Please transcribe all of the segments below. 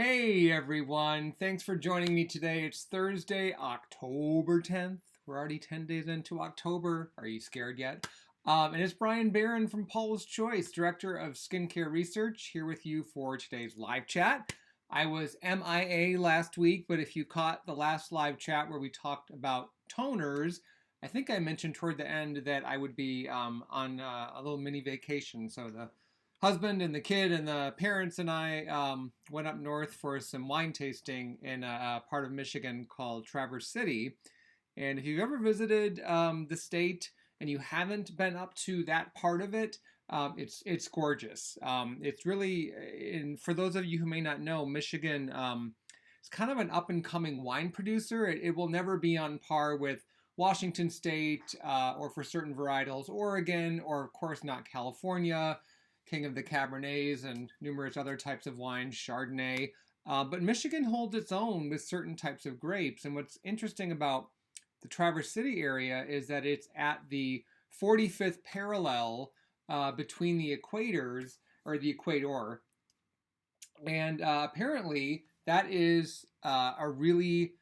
Hey everyone, thanks for joining me today. It's Thursday, October 10th. We're already 10 days into October. Are you scared yet? And it's Bryan Barron from Paula's Choice, Director of Skincare Research, here with you for today's live chat. I was MIA last week, but if you caught the last live chat where we talked about toners, I think I mentioned toward the end that I would be on a little mini vacation. So the husband and the kid and the parents and I went up north for some wine tasting in a part of Michigan called Traverse City. And if you've ever visited the state and you haven't been up to that part of it, it's gorgeous. It's really, and for those of you who may not know, Michigan is kind of an up and coming wine producer. It will never be on par with Washington State or for certain varietals, Oregon, or of course not California, king of the Cabernets and numerous other types of wines, Chardonnay. But Michigan holds its own with certain types of grapes. And what's interesting about the Traverse City area is that it's at the 45th parallel between the equators, or the equator. And apparently that is a really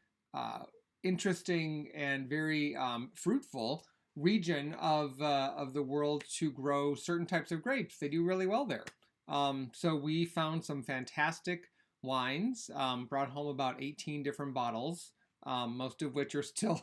interesting and very fruitful region of the world to grow certain types of grapes. They do really well there. So we found some fantastic wines, brought home about 18 different bottles, most of which are still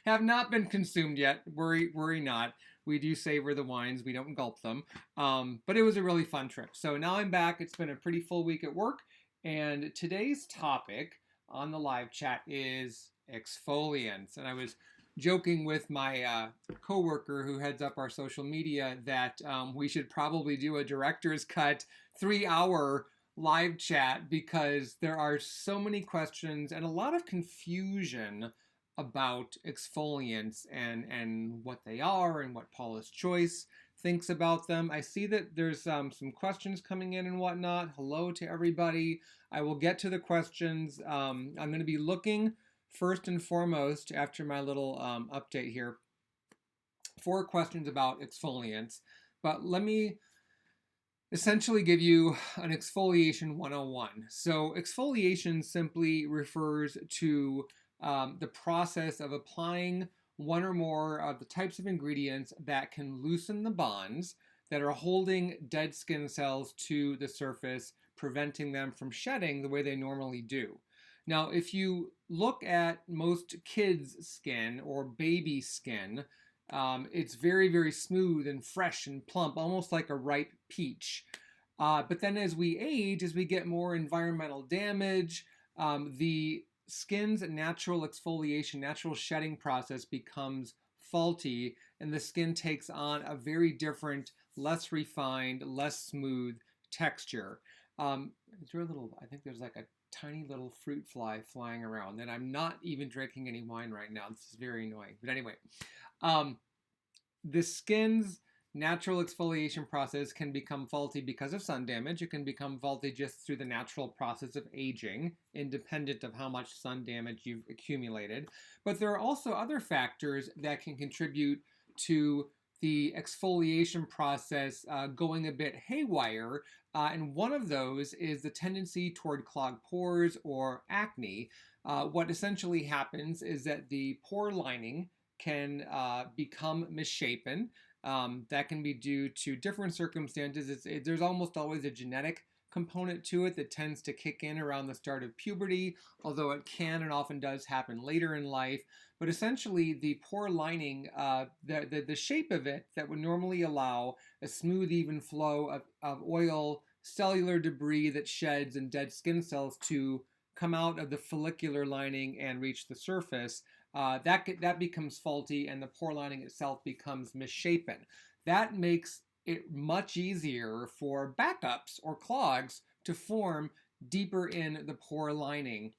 have not been consumed yet. Worry not. We do savor the wines. We don't gulp them. But it was a really fun trip. So now I'm back. It's been a pretty full week at work. And today's topic on the live chat is exfoliants. And I was joking with my coworker who heads up our social media that we should probably do a director's cut 3-hour live chat because there are so many questions and a lot of confusion about exfoliants and what they are and what Paula's Choice thinks about them. I see that there's some questions coming in and whatnot. Hello to everybody. I will get to the questions. I'm going to be looking first and foremost after my little update here for questions about exfoliants. But let me essentially give you an exfoliation 101. So exfoliation simply refers to the process of applying one or more of the types of ingredients that can loosen the bonds that are holding dead skin cells to the surface, preventing them from shedding the way they normally do. Now, if you look at most kids' skin or baby skin, it's very, very smooth and fresh and plump, almost like a ripe peach. But then as we age, as we get more environmental damage, the skin's natural exfoliation, natural shedding process becomes faulty, and the skin takes on a very different, less refined, less smooth texture. Is there a little, I think there's like a tiny little fruit fly flying around, and I'm not even drinking any wine right now. This is very annoying. But anyway, the skin's natural exfoliation process can become faulty because of sun damage. It can become faulty just through the natural process of aging, independent of how much sun damage you've accumulated. But there are also other factors that can contribute to the exfoliation process going a bit haywire, and one of those is the tendency toward clogged pores or acne. What essentially happens is that the pore lining can become misshapen. That can be due to different circumstances. There's almost always a genetic component to it that tends to kick in around the start of puberty, although it can and often does happen later in life. But essentially, the pore lining, the shape of it that would normally allow a smooth, even flow of oil, cellular debris that sheds and dead skin cells to come out of the follicular lining and reach the surface, that becomes faulty, and the pore lining itself becomes misshapen. That makes it much easier for backups or clogs to form deeper in the pore lining.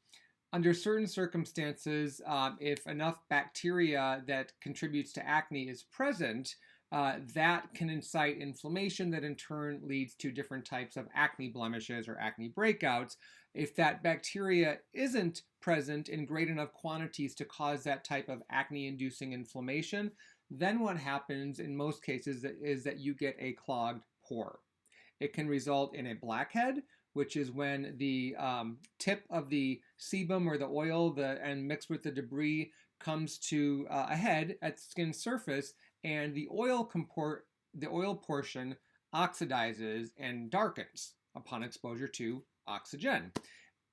Under certain circumstances, if enough bacteria that contributes to acne is present, that can incite inflammation that in turn leads to different types of acne blemishes or acne breakouts. If that bacteria isn't present in great enough quantities to cause that type of acne-inducing inflammation, then what happens in most cases is that you get a clogged pore. It can result in a blackhead, which is when the tip of the sebum or the oil and mixed with the debris comes to a head at the skin surface, and the oil portion oxidizes and darkens upon exposure to oxygen.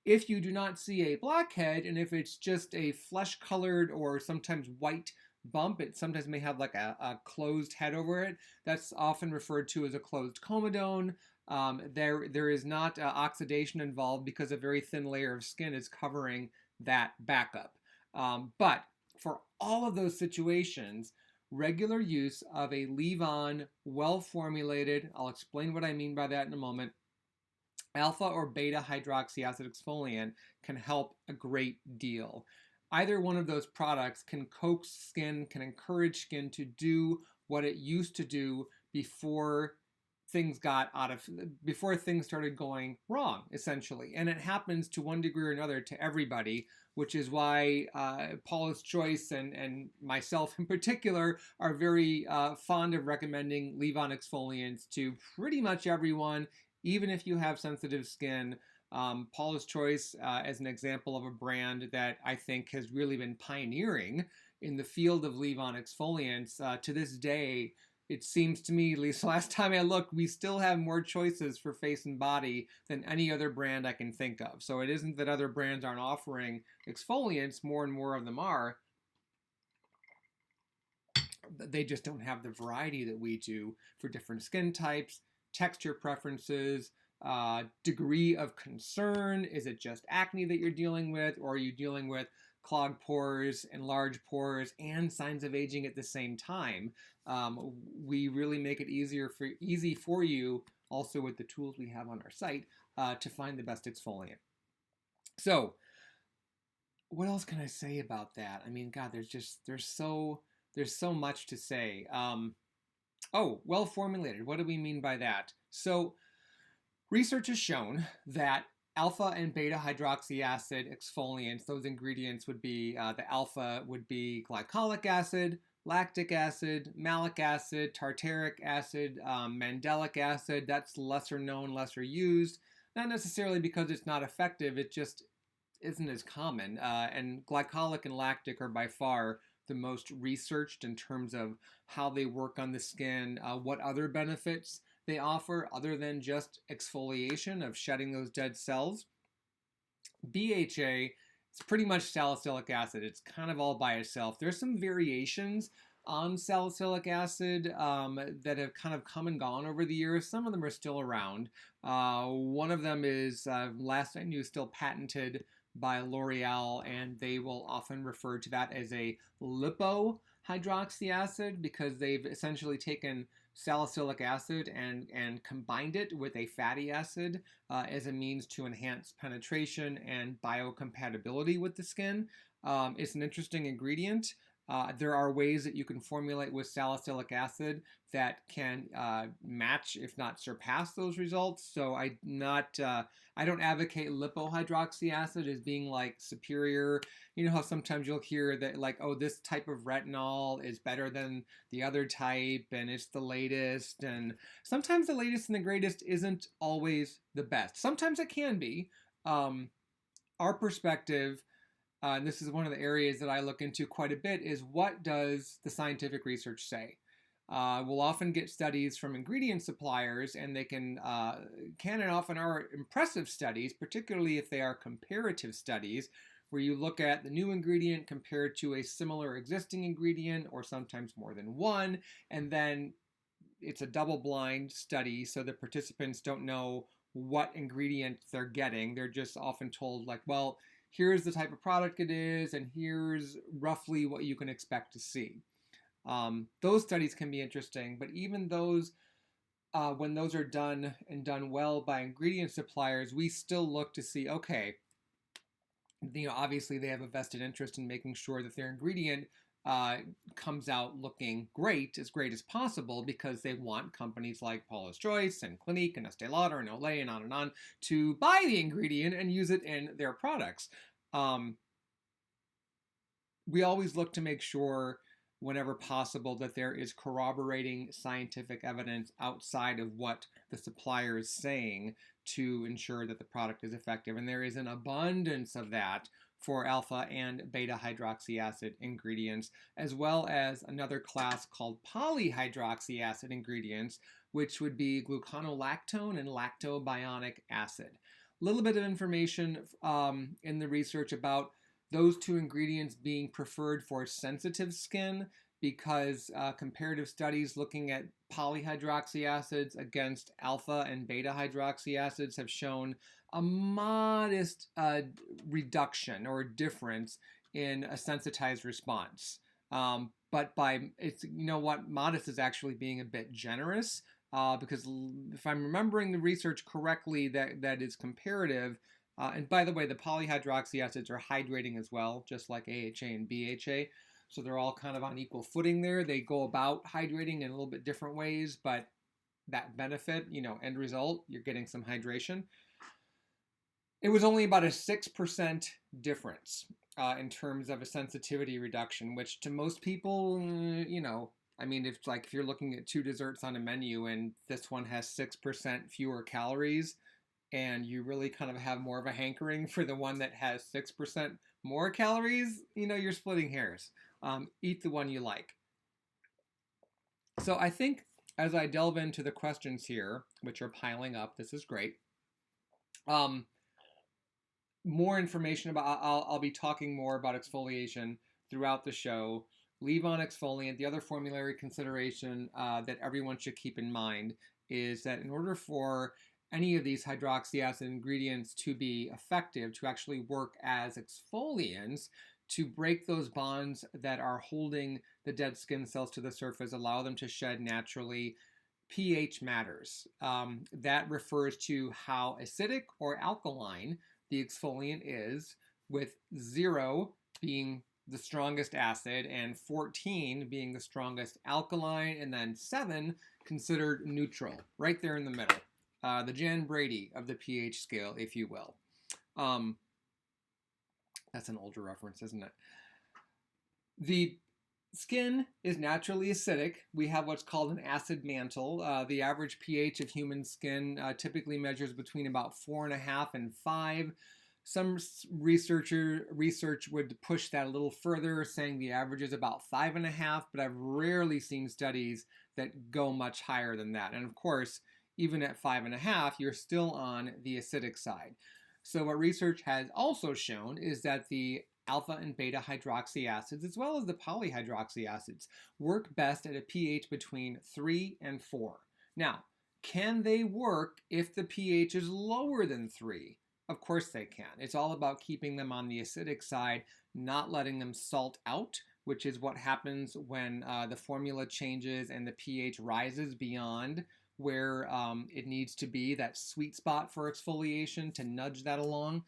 If you do not see a blackhead, and if it's just a flesh-colored or sometimes white bump, it sometimes may have like a closed head over it. That's often referred to as a closed comedone. There is not oxidation involved because a very thin layer of skin is covering that backup. But for all of those situations, regular use of a leave-on, well-formulated, I'll explain what I mean by that in a moment, alpha or beta hydroxyacid exfoliant can help a great deal. Either one of those products can coax skin, can encourage skin to do what it used to do before things started going wrong, essentially. And it happens to one degree or another to everybody, which is why Paula's Choice and myself in particular are very fond of recommending leave-on exfoliants to pretty much everyone, even if you have sensitive skin. Paula's Choice as an example of a brand that I think has really been pioneering in the field of leave-on exfoliants. To this day, it seems to me, at least last time I looked, we still have more choices for face and body than any other brand I can think of. So it isn't that other brands aren't offering exfoliants, more and more of them are. They just don't have the variety that we do for different skin types, texture preferences, degree of concern. Is it just acne that you're dealing with, or are you dealing with clogged pores, enlarged pores, and signs of aging at the same time? We really make it easy for you, also with the tools we have on our site, to find the best exfoliant. So, what else can I say about that? I mean, God, there's so much to say. Oh, well formulated. What do we mean by that? So, research has shown that alpha and beta hydroxyacid exfoliants, those ingredients would be, the alpha would be glycolic acid, lactic acid, malic acid, tartaric acid, mandelic acid. That's lesser known, lesser used. Not necessarily because it's not effective, it just isn't as common. And glycolic and lactic are by far the most researched in terms of how they work on the skin, what other benefits they offer other than just exfoliation of shedding those dead cells. BHA, it's pretty much salicylic acid. It's kind of all by itself. There's some variations on salicylic acid that have kind of come and gone over the years. Some of them are still around. One of them is, last I knew, still patented by L'Oreal, and they will often refer to that as a lipohydroxy acid because they've essentially taken salicylic acid and combined it with a fatty acid as a means to enhance penetration and biocompatibility with the skin. It's an interesting ingredient. There are ways that you can formulate with salicylic acid that can match, if not surpass, those results. So I don't advocate lipohydroxy acid as being like superior. You know how sometimes you'll hear that like, oh, this type of retinol is better than the other type and it's the latest. And sometimes the latest and the greatest isn't always the best. Sometimes it can be. Our perspective, and this is one of the areas that I look into quite a bit, is what does the scientific research say? We'll often get studies from ingredient suppliers, and they can and often are impressive studies, particularly if they are comparative studies, where you look at the new ingredient compared to a similar existing ingredient, or sometimes more than one, and then it's a double-blind study, so the participants don't know what ingredient they're getting. They're just often told, like, well, here's the type of product it is, and here's roughly what you can expect to see. Those studies can be interesting, but even those, when those are done and done well by ingredient suppliers, we still look to see, okay, obviously they have a vested interest in making sure that their ingredient comes out looking great as possible, because they want companies like Paula's Choice and Clinique and Estee Lauder and Olay and on to buy the ingredient and use it in their products. We always look to make sure whenever possible that there is corroborating scientific evidence outside of what the supplier is saying to ensure that the product is effective. And there is an abundance of that for alpha and beta hydroxy acid ingredients, as well as another class called polyhydroxy acid ingredients, which would be gluconolactone and lactobionic acid. A little bit of information in the research about those two ingredients being preferred for sensitive skin, because comparative studies looking at polyhydroxy acids against alpha and beta hydroxy acids have shown a modest reduction or difference in a sensitized response. But modest is actually being a bit generous, because if I'm remembering the research correctly, that is comparative. And by the way, the polyhydroxy acids are hydrating as well, just like AHA and BHA. So they're all kind of on equal footing there. They go about hydrating in a little bit different ways, but that benefit, end result, you're getting some hydration. It was only about a 6% difference in terms of a sensitivity reduction, which to most people, if you're looking at 2 desserts on a menu and this one has 6% fewer calories, and you really kind of have more of a hankering for the one that has 6% more calories, you're splitting hairs. Eat the one you like. So I think as I delve into the questions here, which are piling up, this is great. More information about, I'll be talking more about exfoliation throughout the show. Leave-on exfoliant, the other formulary consideration that everyone should keep in mind is that in order for any of these hydroxy acid ingredients to be effective, to actually work as exfoliants, to break those bonds that are holding the dead skin cells to the surface, allow them to shed naturally, pH matters. That refers to how acidic or alkaline the exfoliant is, with 0 being the strongest acid and 14 being the strongest alkaline, and then 7 considered neutral, right there in the middle. The Jan Brady of the pH scale, if you will. That's an older reference, isn't it? The skin is naturally acidic. We have what's called an acid mantle. The average pH of human skin typically measures between about 4.5 and 5. Some research would push that a little further, saying the average is about 5.5, but I've rarely seen studies that go much higher than that. And of course, even at 5.5, you're still on the acidic side. So what research has also shown is that the alpha and beta hydroxy acids, as well as the polyhydroxy acids, work best at a pH between 3 and 4. Now, can they work if the pH is lower than 3? Of course they can. It's all about keeping them on the acidic side, not letting them salt out, which is what happens when the formula changes and the pH rises beyond where it needs to be, that sweet spot for exfoliation, to nudge that along.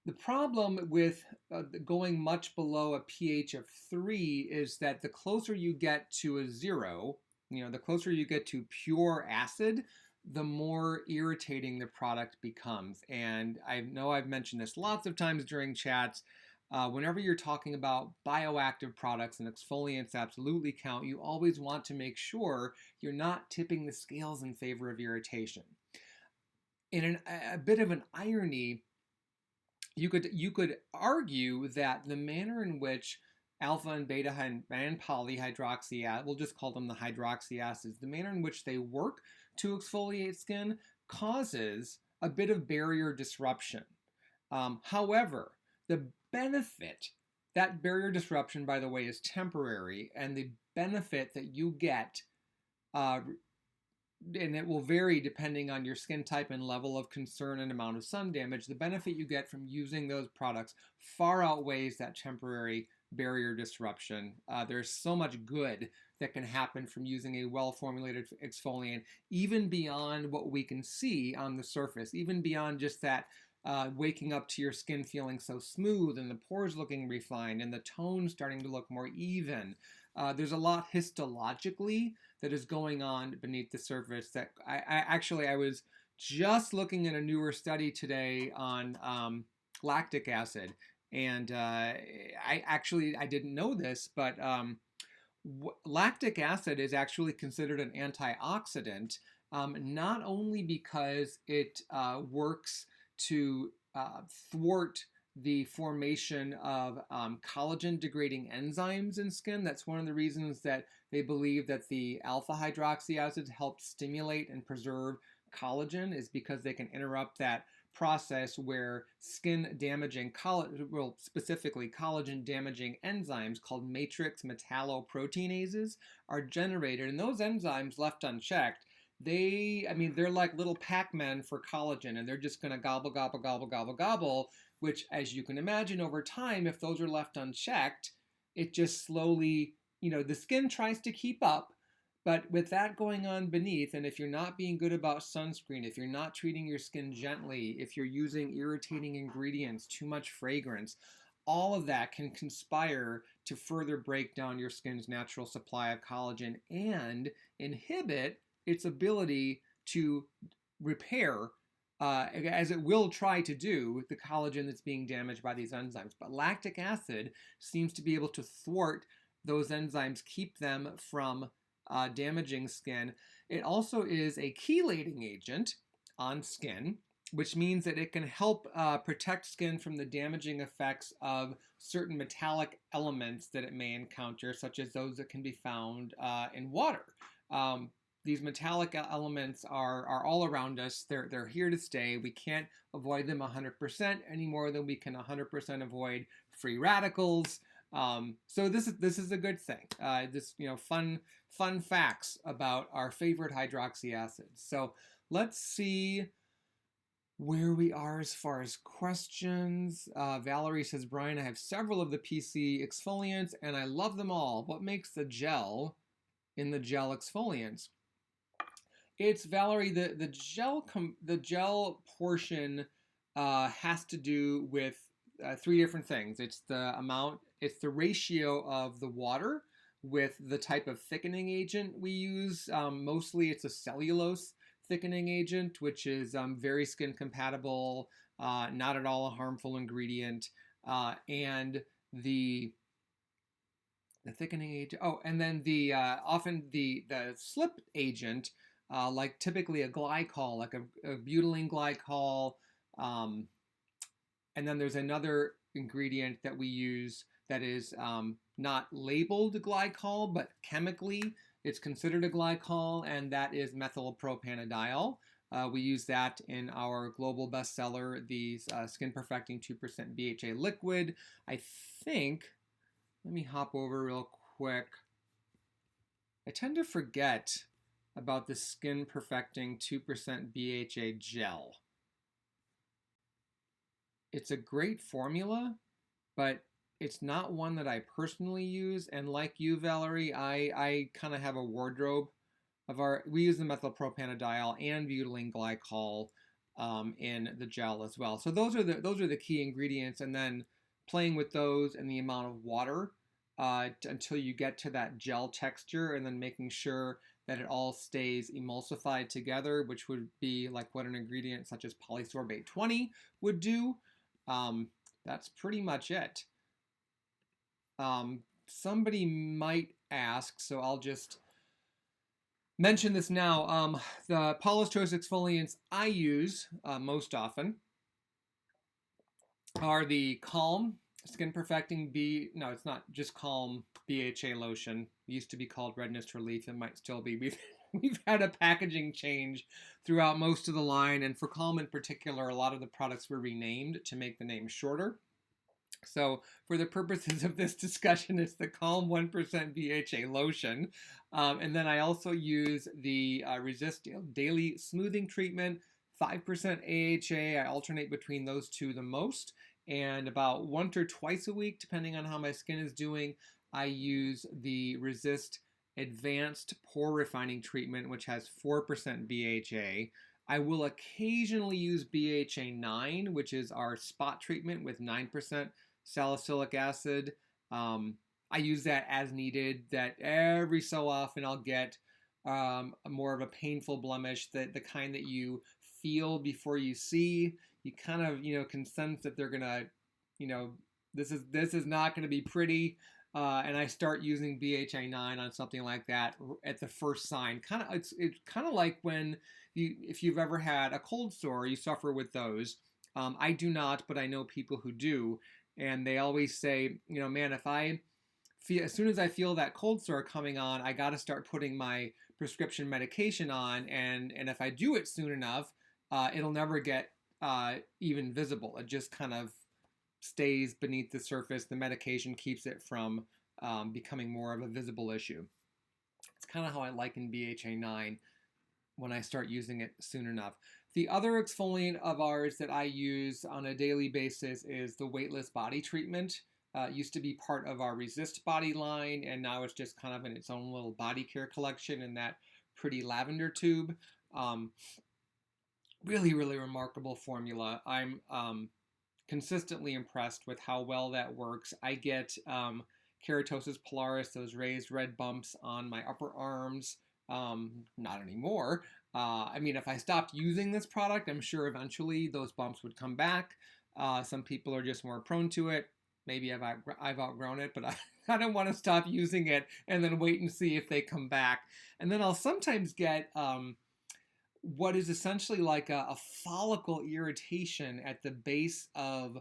The problem with going much below a pH of 3 is that the closer you get to a 0, the closer you get to pure acid, the more irritating the product becomes. And I know I've mentioned this lots of times during chats. Whenever you're talking about bioactive products, and exfoliants absolutely count, you always want to make sure you're not tipping the scales in favor of irritation. In a bit of an irony, you could argue that the manner in which alpha and beta and polyhydroxy acid, we'll just call them the hydroxy acids, the manner in which they work to exfoliate skin causes a bit of barrier disruption. However, the benefit, that barrier disruption, by the way, is temporary, and the benefit that you get, and it will vary depending on your skin type and level of concern and amount of sun damage, the benefit you get from using those products far outweighs that temporary barrier disruption. There's so much good that can happen from using a well-formulated exfoliant, even beyond what we can see on the surface, even beyond just that waking up to your skin feeling so smooth and the pores looking refined and the tone starting to look more even. There's a lot histologically that is going on beneath the surface that I was just looking at a newer study today on lactic acid. And I didn't know this, but Lactic acid is actually considered an antioxidant, not only because it works to thwart the formation of collagen degrading enzymes in skin. That's one of the reasons that they believe that the alpha hydroxy acids help stimulate and preserve collagen, is because they can interrupt that process where skin damaging well, specifically collagen damaging enzymes called matrix metalloproteinases are generated, and those enzymes left unchecked, they're like little Pac-Men for collagen, and they're just going to gobble gobble gobble gobble gobble, which, as you can imagine, over time, if those are left unchecked, it just slowly, the skin tries to keep up. But with that going on beneath, and if you're not being good about sunscreen, if you're not treating your skin gently, if you're using irritating ingredients, too much fragrance, all of that can conspire to further break down your skin's natural supply of collagen and inhibit its ability to repair, as it will try to do, the collagen that's being damaged by these enzymes. But lactic acid seems to be able to thwart those enzymes, keep them from damaging skin. It also is a chelating agent on skin, which means that it can help protect skin from the damaging effects of certain metallic elements that it may encounter, such as those that can be found in water. These metallic elements are all around us. They're here to stay. We can't avoid them 100% any more than we can 100% avoid free radicals. So this is a good thing. Fun facts about our favorite hydroxy acids. So let's see where we are as far as questions. Valerie says, Brian, I have several of the PC exfoliants and I love them all. What makes the gel in the gel exfoliants? It's, Valerie, the gel portion has to do with three different things. It's the ratio of the water with the type of thickening agent we use. Mostly it's a cellulose thickening agent, which is very skin compatible, not at all a harmful ingredient, and the thickening agent. Oh, and then the often the slip agent, like typically a glycol, like a butylene glycol, and then there's another ingredient that we use that is not labeled glycol, but chemically it's considered a glycol, and that is methylpropanediol. We use that in our global bestseller, the Skin Perfecting 2% BHA liquid. I think, let me hop over real quick. I tend to forget about the Skin Perfecting 2% BHA gel. It's a great formula, but it's not one that I personally use. And like you, Valerie, I kind of have a wardrobe of we use the methylpropanediol and butylene glycol in the gel as well. So those are the key ingredients, and then playing with those and the amount of water until you get to that gel texture, and then making sure that it all stays emulsified together, which would be like what an ingredient such as polysorbate 20 would do. That's pretty much it. Somebody might ask, so I'll just mention this now. The Paula's Choice exfoliants I use most often are the Calm Skin Perfecting no, it's not just Calm BHA lotion. It used to be called Redness Relief. It might still be. We've had a packaging change throughout most of the line, and for Calm in particular, a lot of the products were renamed to make the name shorter. So for the purposes of this discussion, it's the Calm 1% BHA lotion. And then I also use the Resist Daily Smoothing Treatment, 5% AHA. I alternate between those two the most. And about once or twice a week, depending on how my skin is doing, I use the Resist Advanced Pore Refining Treatment, which has 4% BHA. I will occasionally use BHA 9, which is our spot treatment with 9% salicylic acid. I use that as needed, that every so often I'll get more of a painful blemish, the kind that you feel before you see. You kind of, can sense that they're gonna, this is not gonna be pretty. and I start using BHA9 on something like that at the first sign. It's kind of like when if you've ever had a cold sore, you suffer with those. I do not, but I know people who do, and they always say, man, if I feel, as soon as I feel that cold sore coming on, I got to start putting my prescription medication on, and if I do it soon enough, it'll never get even visible. It just kind of stays beneath the surface. The medication keeps it from becoming more of a visible issue. It's kind of how I liken BHA9 when I start using it soon enough. The other exfoliant of ours that I use on a daily basis is the weightless body treatment. It used to be part of our Resist body line, and now it's just kind of in its own little body care collection in that pretty lavender tube. Really, really remarkable formula. I'm consistently impressed with how well that works. I get keratosis pilaris, those raised red bumps on my upper arms. Not anymore. I mean, if I stopped using this product, I'm sure eventually those bumps would come back. Some people are just more prone to it. Maybe I've outgrown it, but I don't want to stop using it and then wait and see if they come back. And then I'll sometimes get what is essentially like a follicle irritation at the base of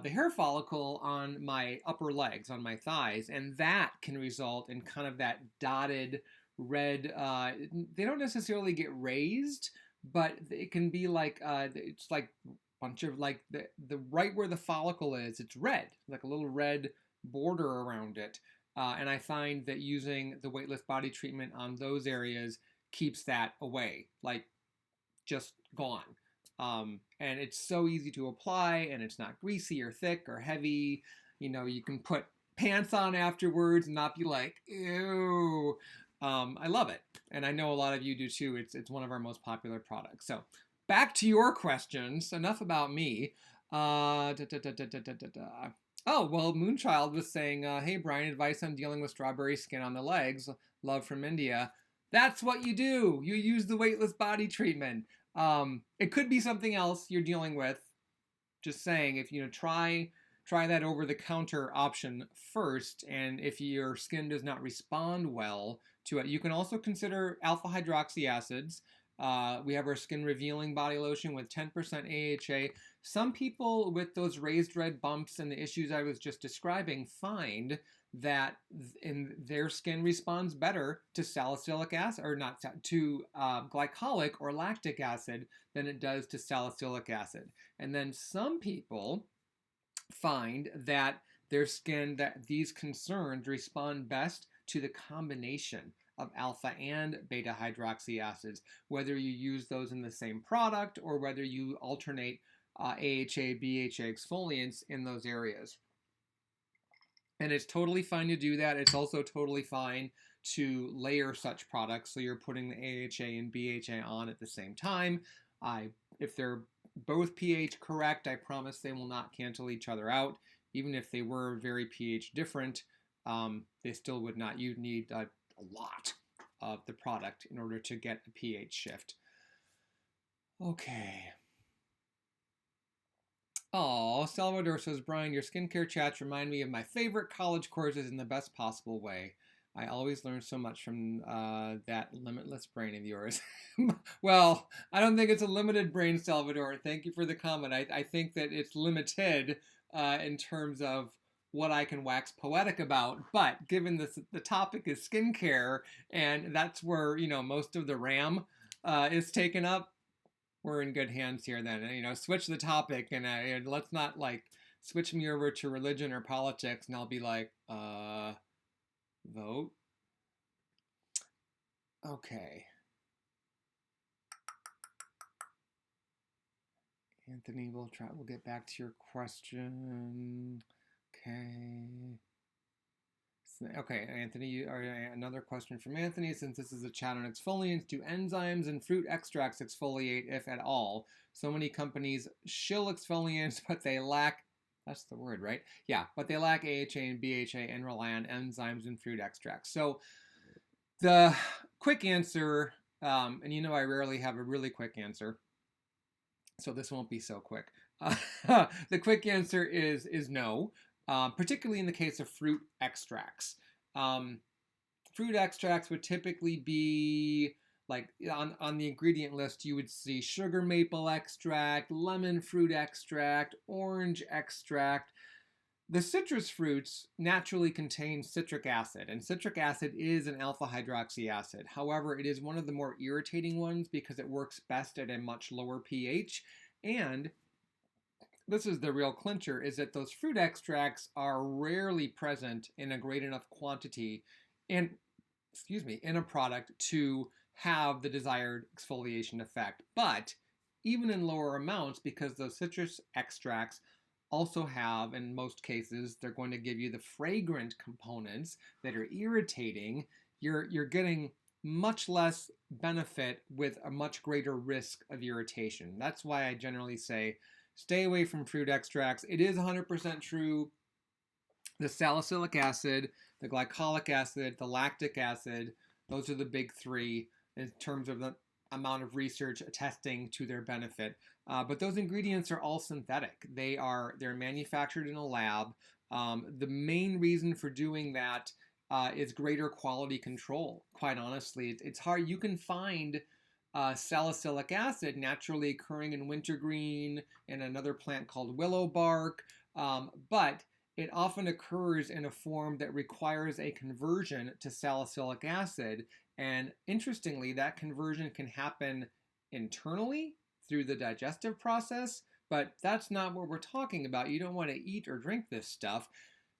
the hair follicle on my upper legs, on my thighs, and that can result in kind of that dotted red. They don't necessarily get raised, but it can be like it's like a bunch of like the right where the follicle is, it's red, like a little red border around it. And I find that using the weightless body treatment on those areas keeps that away, like just gone. And it's so easy to apply, and it's not greasy or thick or heavy. You can put pants on afterwards and not be like, ew. I love it, and I know a lot of you do too. It's one of our most popular products. So back to your questions. Enough about me. Oh, well, Moonchild was saying, hey, Bryan, advice on dealing with strawberry skin on the legs. Love from India. That's what you do. You use the weightless body treatment. It could be something else you're dealing with. Just saying, if try that over-the-counter option first, and if your skin does not respond well to it, you can also consider alpha hydroxy acids. We have our skin revealing body lotion with 10% AHA. Some people with those raised red bumps and the issues I was just describing find that in their skin responds better to salicylic acid, or not to glycolic or lactic acid, than it does to salicylic acid. And then some people find that their skin, that these concerns respond best to the combination of alpha and beta hydroxy acids, whether you use those in the same product or whether you alternate AHA, BHA exfoliants in those areas. And it's totally fine to do that. It's also totally fine to layer such products, so you're putting the AHA and BHA on at the same time. If they're both pH correct, I promise they will not cancel each other out. Even if they were very pH different, they still would not. You'd need a lot of the product in order to get a pH shift. Okay. Oh, Salvador says, Bryan, your skincare chats remind me of my favorite college courses in the best possible way. I always learn so much from that limitless brain of yours. Well, I don't think it's a limited brain, Salvador. Thank you for the comment. I think that it's limited in terms of what I can wax poetic about. But given the topic is skincare, and that's where most of the RAM is taken up, we're in good hands here. Then switch the topic, and let's not like switch me over to religion or politics, and I'll be like, vote. Okay. Anthony, we'll get back to your question. Okay, Anthony, another question from Anthony. Since this is a chat on exfoliants, do enzymes and fruit extracts exfoliate, if at all? So many companies shill exfoliants, but they lack, that's the word, right? Yeah, but they lack AHA and BHA and rely on enzymes and fruit extracts. So the quick answer, and I rarely have a really quick answer, so this won't be so quick. The quick answer is no. particularly in the case of fruit extracts. Fruit extracts would typically be like on the ingredient list, you would see sugar maple extract, lemon fruit extract, orange extract. The citrus fruits naturally contain citric acid, and citric acid is an alpha hydroxy acid. However, it is one of the more irritating ones because it works best at a much lower pH. And this is the real clincher, is that those fruit extracts are rarely present in a great enough quantity in a product to have the desired exfoliation effect. But even in lower amounts, because those citrus extracts also have, in most cases, they're going to give you the fragrant components that are irritating, you're getting much less benefit with a much greater risk of irritation. That's why I generally say stay away from fruit extracts. It is 100% true. The salicylic acid, the glycolic acid, the lactic acid, those are the big three in terms of the amount of research attesting to their benefit. But those ingredients are all synthetic. They're manufactured in a lab. The main reason for doing that is greater quality control. Quite honestly, it's hard. You can find salicylic acid naturally occurring in wintergreen and another plant called willow bark, but it often occurs in a form that requires a conversion to salicylic acid. And interestingly, that conversion can happen internally through the digestive process, but that's not what we're talking about. You don't want to eat or drink this stuff.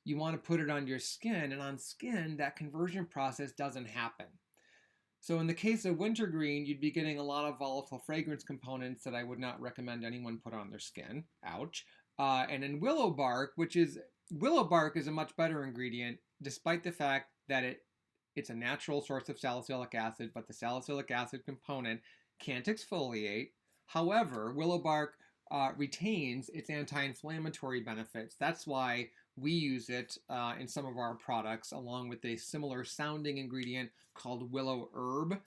You want to put it on your skin, and on skin, that conversion process doesn't happen. So in the case of wintergreen, you'd be getting a lot of volatile fragrance components that I would not recommend anyone put on their skin. Ouch. And in willow bark is a much better ingredient, despite the fact that it's a natural source of salicylic acid, but the salicylic acid component can't exfoliate. However, willow bark retains its anti-inflammatory benefits. That's why we use it in some of our products, along with a similar sounding ingredient called willow herb,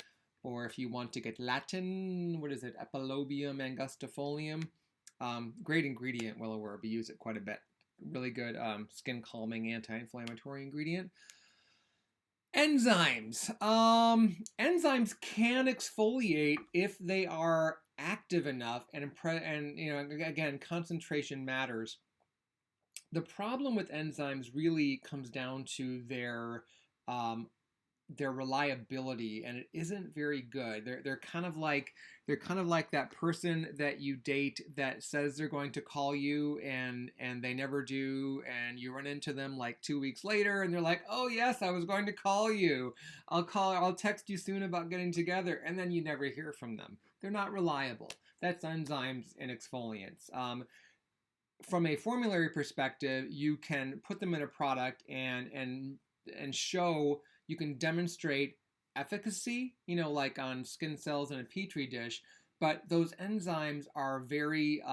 or if you want to get Latin, what is it, Epilobium angustifolium. Great ingredient, willow herb. We use it quite a bit. Really good skin calming anti-inflammatory ingredient. Enzymes. Enzymes can exfoliate if they are active enough, and again, concentration matters. The problem with enzymes really comes down to their reliability, and it isn't very good. They're kind of like that person that you date that says they're going to call you and they never do, and you run into them like 2 weeks later and they're like, oh yes, I was going to call you. I'll text you soon about getting together, and then you never hear from them. They're not reliable. That's enzymes and exfoliants. From a formulary perspective, you can put them in a product and show, you can demonstrate efficacy, like on skin cells in a petri dish, but those enzymes are very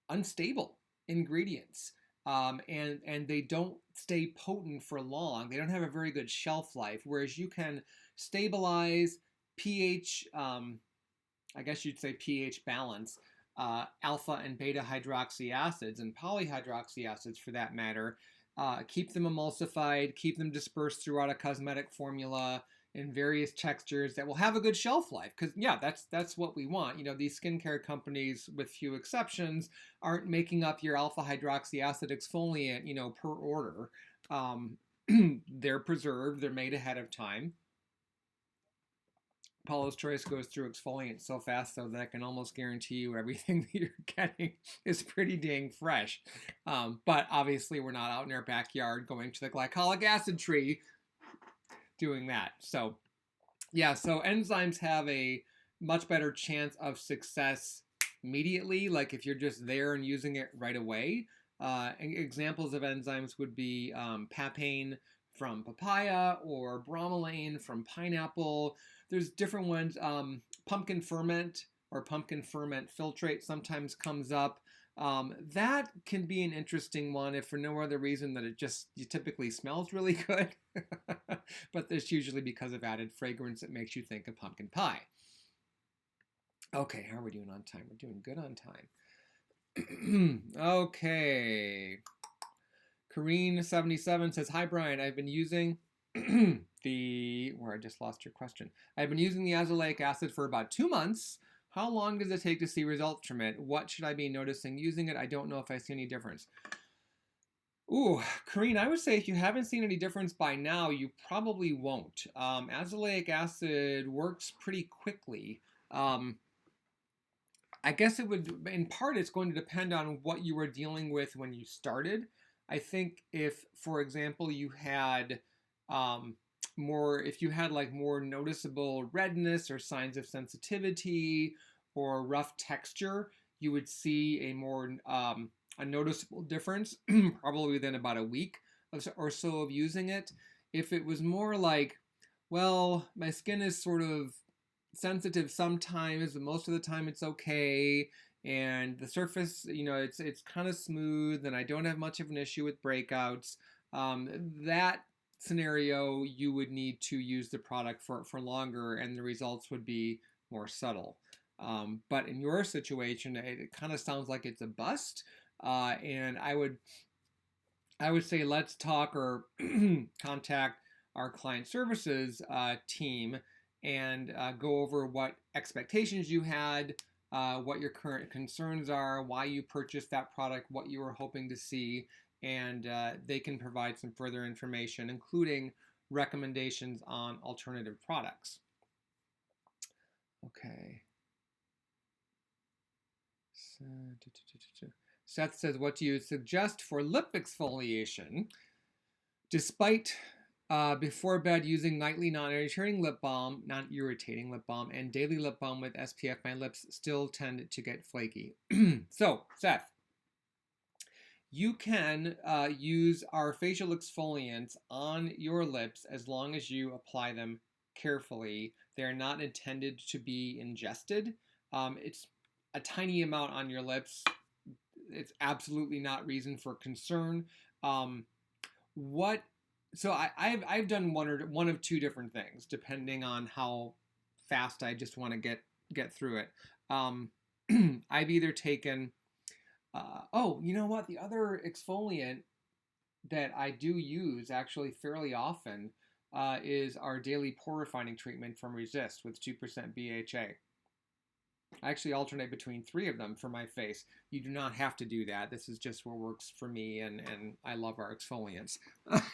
unstable ingredients, and they don't stay potent for long. They don't have a very good shelf life, whereas you can stabilize pH, I guess you'd say pH balance, alpha and beta hydroxy acids and polyhydroxy acids for that matter, keep them emulsified, keep them dispersed throughout a cosmetic formula in various textures that will have a good shelf life. Because yeah, that's what we want. These skincare companies, with few exceptions, aren't making up your alpha hydroxy acid exfoliant, per order. They're preserved, they're made ahead of time. Paula's Choice goes through exfoliants so fast, though, that I can almost guarantee you everything that you're getting is pretty dang fresh. But obviously, we're not out in our backyard going to the glycolic acid tree doing that. So, yeah, so enzymes have a much better chance of success immediately, like if you're just there and using it right away. Examples of enzymes would be papain from papaya or bromelain from pineapple. There's different ones. Pumpkin ferment or pumpkin ferment filtrate sometimes comes up. That can be an interesting one if for no other reason than it typically smells really good. But it's usually because of added fragrance that makes you think of pumpkin pie. Okay, how are we doing on time? We're doing good on time. Okay. Kareen77 says, "Hi Brian, I've been using where I just lost your question. I've been using the azelaic acid for about 2 months. How long does it take to see results from it? What should I be noticing using it? I don't know if I see any difference." Ooh, Kareen, I would say if you haven't seen any difference by now, you probably won't. Azelaic acid works pretty quickly. I guess it would, in part, it's going to depend on what you were dealing with when you started. I think if, for example, you had if you had like more noticeable redness or signs of sensitivity or rough texture, you would see a more a noticeable difference probably within about a week or so of using it. If it was more like, well, my skin is sort of sensitive sometimes, but most of the time it's okay, and the surface, it's kind of smooth, and I don't have much of an issue with breakouts, that scenario, you would need to use the product for longer, and the results would be more subtle. But in your situation, it kind of sounds like it's a bust, and I would say let's talk or contact our client services team and go over what expectations you had, what your current concerns are, why you purchased that product, what you were hoping to see, and they can provide some further information, including recommendations on alternative products. Okay. Seth says, "What do you suggest for lip exfoliation? Despite before bed using nightly non-irritating lip balm, and daily lip balm with SPF, my lips still tend to get flaky." So, Seth, you can use our facial exfoliants on your lips as long as you apply them carefully. They're not intended to be ingested. It's a tiny amount on your lips. It's absolutely not reason for concern. So I've done one of two different things depending on how fast I just want to get through it. I've either taken you know what? The other exfoliant that I do use actually fairly often is our daily pore refining treatment from Resist with 2% BHA. I actually alternate between 3 of them for my face. You do not have to do that. This is just what works for me, and I love our exfoliants. But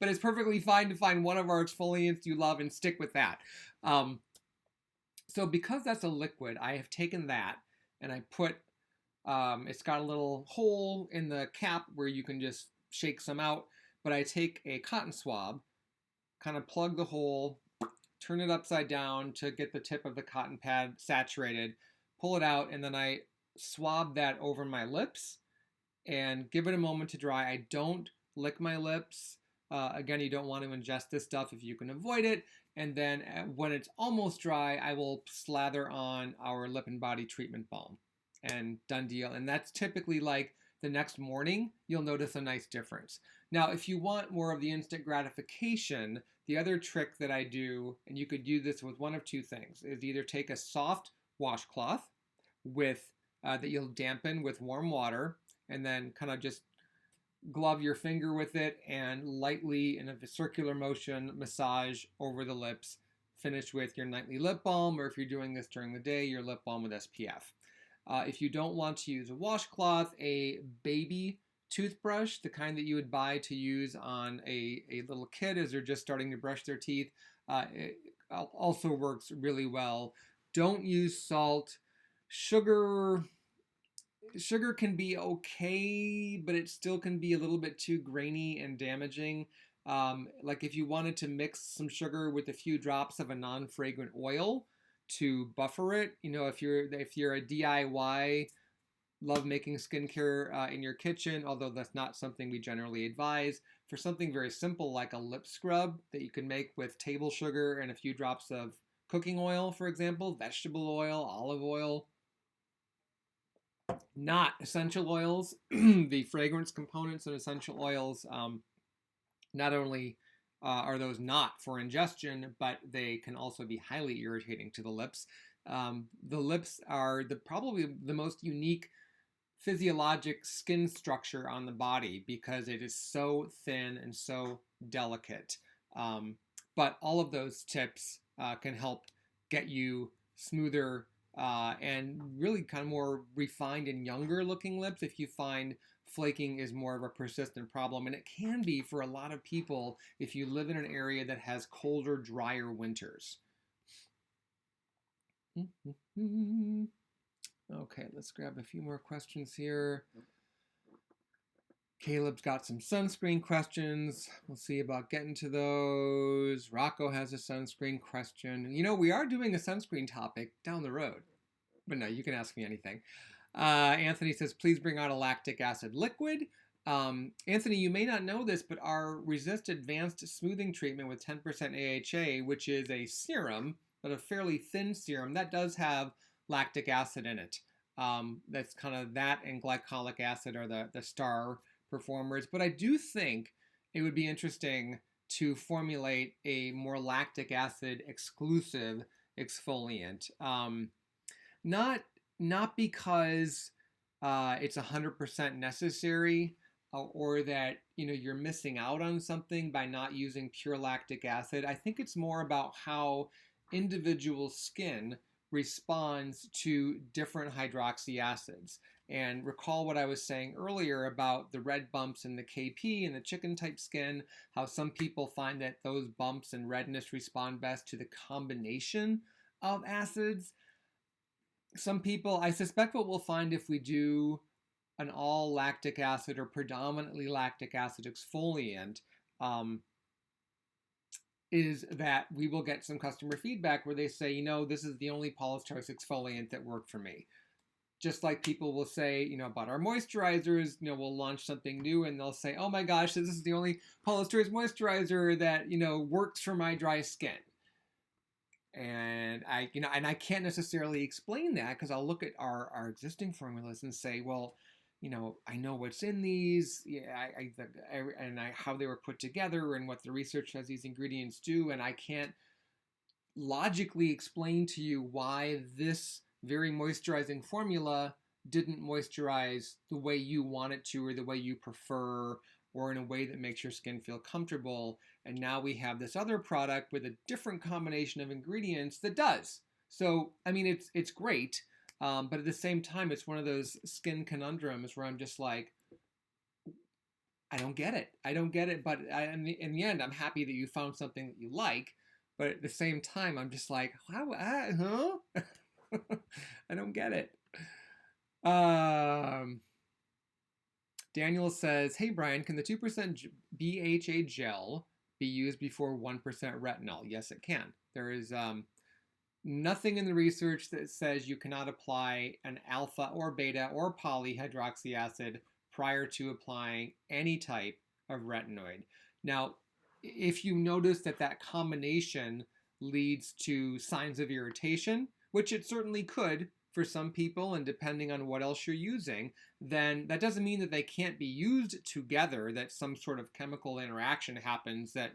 it's perfectly fine to find one of our exfoliants you love and stick with that. So because that's a liquid, I have taken that and I put, it's got a little hole in the cap where you can just shake some out, but I take a cotton swab, kind of plug the hole, turn it upside down to get the tip of the cotton pad saturated, pull it out, and then I swab that over my lips and give it a moment to dry. I don't lick my lips. Again, you don't want to ingest this stuff if you can avoid it. And then when it's almost dry, I will slather on our lip and body treatment balm, and done deal. And that's typically like the next morning, you'll notice a nice difference. Now, if you want more of the instant gratification, the other trick that I do, and you could do this with one of two things, is either take a soft washcloth that you'll dampen with warm water, and then kind of just glove your finger with it and lightly, in a circular motion, massage over the lips. Finish with your nightly lip balm, or if you're doing this during the day, your lip balm with SPF. If you don't want to use a washcloth, a baby toothbrush, the kind that you would buy to use on a little kid as they're just starting to brush their teeth, it also works really well. Don't use salt. Sugar can be okay, but it still can be a little bit too grainy and damaging. Like if you wanted to mix some sugar with a few drops of a non-fragrant oil to buffer it, if you're a DIY, love making skincare in your kitchen, although that's not something we generally advise. For something very simple like a lip scrub that you can make with table sugar and a few drops of cooking oil, for example, vegetable oil, olive oil, not essential oils. The fragrance components in essential oils, not only are those not for ingestion, but they can also be highly irritating to the lips. The lips are probably the most unique physiologic skin structure on the body because it is so thin and so delicate. But all of those tips can help get you smoother and really kind of more refined and younger looking lips if you find flaking is more of a persistent problem. And it can be for a lot of people if you live in an area that has colder, drier winters. Okay, let's grab a few more questions here. Caleb's got some sunscreen questions. We'll see about getting to those. Rocco has a sunscreen question. You know, we are doing a sunscreen topic down the road. But no, you can ask me anything. Anthony says, please bring out a lactic acid liquid. Anthony, you may not know this, but our Resist Advanced Smoothing Treatment with 10% AHA, which is a serum, but a fairly thin serum, that does have lactic acid in it. That's kind of that and glycolic acid are the star performers. But I do think it would be interesting to formulate a more lactic acid exclusive exfoliant. Not because it's 100% necessary or that you're missing out on something by not using pure lactic acid. I think it's more about how individual skin responds to different hydroxy acids. And recall what I was saying earlier about the red bumps in the KP and the chicken type skin, how some people find that those bumps and redness respond best to the combination of acids. Some people, I suspect what we'll find if we do an all lactic acid or predominantly lactic acid exfoliant is that we will get some customer feedback where they say, this is the only Paula's Choice exfoliant that worked for me. Just like people will say, about our moisturizers, we'll launch something new and they'll say, oh my gosh, this is the only Paula's Choice moisturizer that, works for my dry skin. And I can't necessarily explain that because I'll look at our existing formulas and say, well, I know what's in these, how they were put together and what the research says these ingredients do, and I can't logically explain to you why this very moisturizing formula didn't moisturize the way you want it to or the way you prefer or in a way that makes your skin feel comfortable. And now we have this other product with a different combination of ingredients that does. So, it's great. But at the same time, it's one of those skin conundrums where I'm just like, I don't get it. But in the end, I'm happy that you found something that you like. But at the same time, I'm just like, huh? I don't get it. Daniel says, hey, Brian, can the 2% BHA gel be used before 1% retinol? Yes, it can. There is nothing in the research that says you cannot apply an alpha or beta or polyhydroxy acid prior to applying any type of retinoid. Now, if you notice that combination leads to signs of irritation, which it certainly could for some people, and depending on what else you're using, then that doesn't mean that they can't be used together, that some sort of chemical interaction happens that,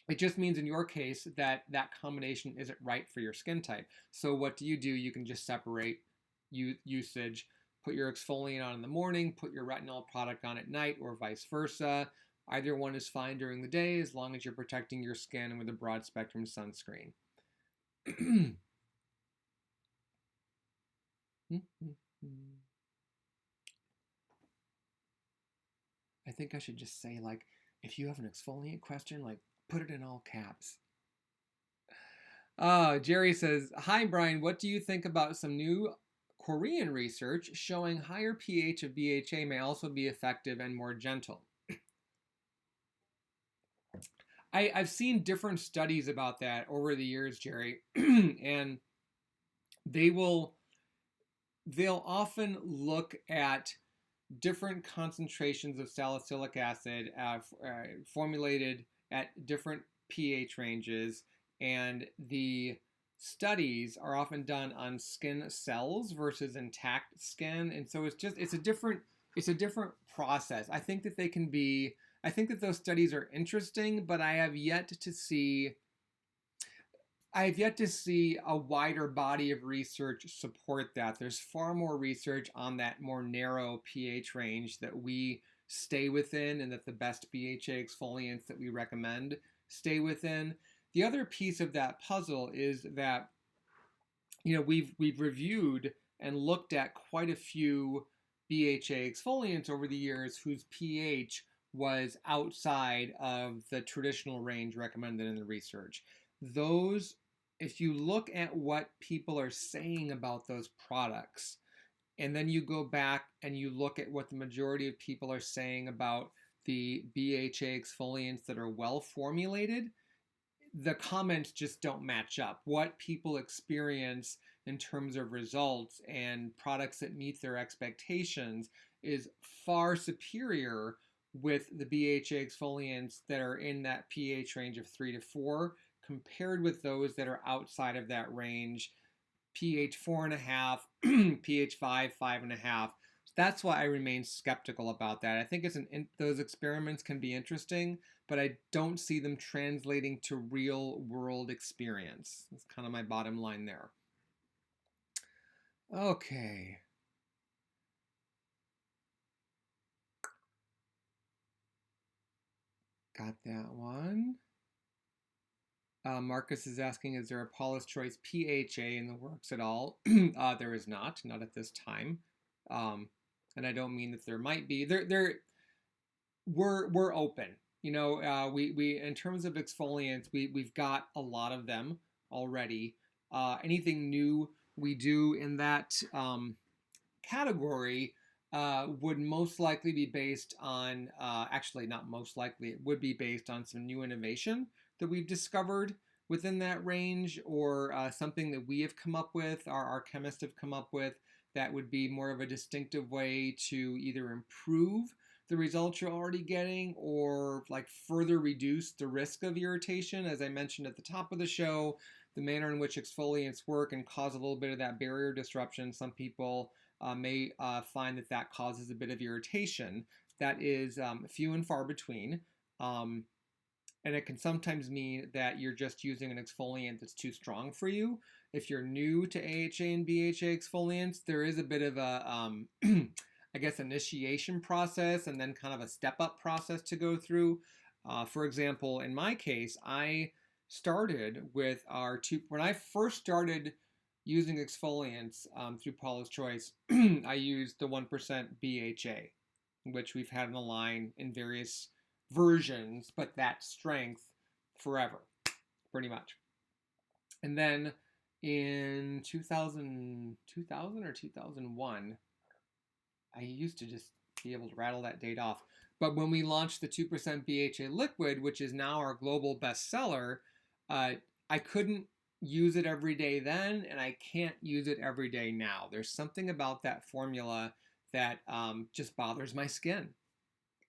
it just means in your case that combination isn't right for your skin type. So what do? You can just separate usage, put your exfoliant on in the morning, put your retinol product on at night, or vice versa. Either one is fine during the day as long as you're protecting your skin with a broad spectrum sunscreen. I think I should just say, if you have an exfoliant question, put it in all caps. Jerry says, hi, Brian, what do you think about some new Korean research showing higher pH of BHA may also be effective and more gentle? I've seen different studies about that over the years, Jerry, and they'll often look at different concentrations of salicylic acid formulated at different pH ranges, and the studies are often done on skin cells versus intact skin, and so it's a different process. I think that those studies are interesting, but I have yet to see I've yet to see a wider body of research support that. There's far more research on that more narrow pH range that we stay within and that the best BHA exfoliants that we recommend stay within. The other piece of that puzzle is that we've reviewed and looked at quite a few BHA exfoliants over the years whose pH was outside of the traditional range recommended in the research. Those, if you look at what people are saying about those products, and then you go back and you look at what the majority of people are saying about the BHA exfoliants that are well formulated, the comments just don't match up. What people experience in terms of results and products that meet their expectations is far superior with the BHA exfoliants that are in that pH range of 3 to 4 compared with those that are outside of that range, pH 4.5, pH 5, 5.5. That's why I remain skeptical about that. I think those experiments can be interesting, but I don't see them translating to real world experience. That's kind of my bottom line there. Okay. Got that one. Marcus is asking, is there a Paula's Choice PHA in the works at all? There is not at this time. And I don't mean that there might be. We're open. We in terms of exfoliants, we've got a lot of them already. Anything new we do in that category would most likely be based on, actually not most likely, it would be based on some new innovation that we've discovered within that range, or something that we have come up with, our chemists have come up with, that would be more of a distinctive way to either improve the results you're already getting or like further reduce the risk of irritation. As I mentioned at the top of the show, the manner in which exfoliants work and cause a little bit of that barrier disruption, some people may find that causes a bit of irritation. That is few and far between. And it can sometimes mean that you're just using an exfoliant that's too strong for you. If you're new to AHA and BHA exfoliants, there is a bit of a, I guess, initiation process and then kind of a step-up process to go through. For example, in my case, I started with when I first started using exfoliants through Paula's Choice, I used the 1% BHA, which we've had in the line in various versions, but that strength forever, pretty much. And then in 2000 or 2001, I used to just be able to rattle that date off. But when we launched the 2% BHA liquid, which is now our global bestseller, I couldn't use it every day then, and I can't use it every day now. There's something about that formula that just bothers my skin.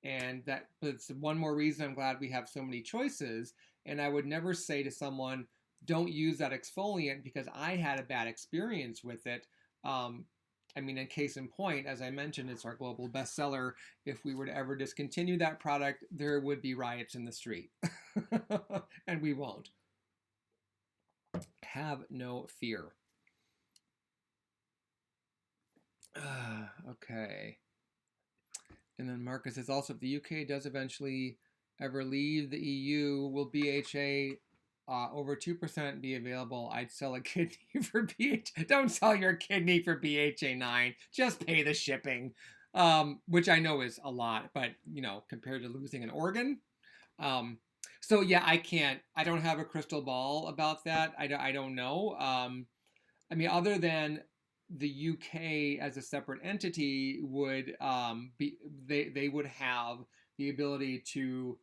And that's one more reason I'm glad we have so many choices. And I would never say to someone, don't use that exfoliant because I had a bad experience with it. I mean, in case in point, as I mentioned, it's our global bestseller. If we were to ever discontinue that product, there would be riots in the street. And we won't. Have no fear. Okay. And then Marcus says also, if the UK does eventually ever leave the EU, will BHA over 2% be available? I'd sell a kidney for BHA. Don't sell your kidney for BHA 9. Just pay the shipping, which I know is a lot, but compared to losing an organ. So yeah, I don't have a crystal ball about that. I don't know. I mean, other than the UK as a separate entity would they would have the ability to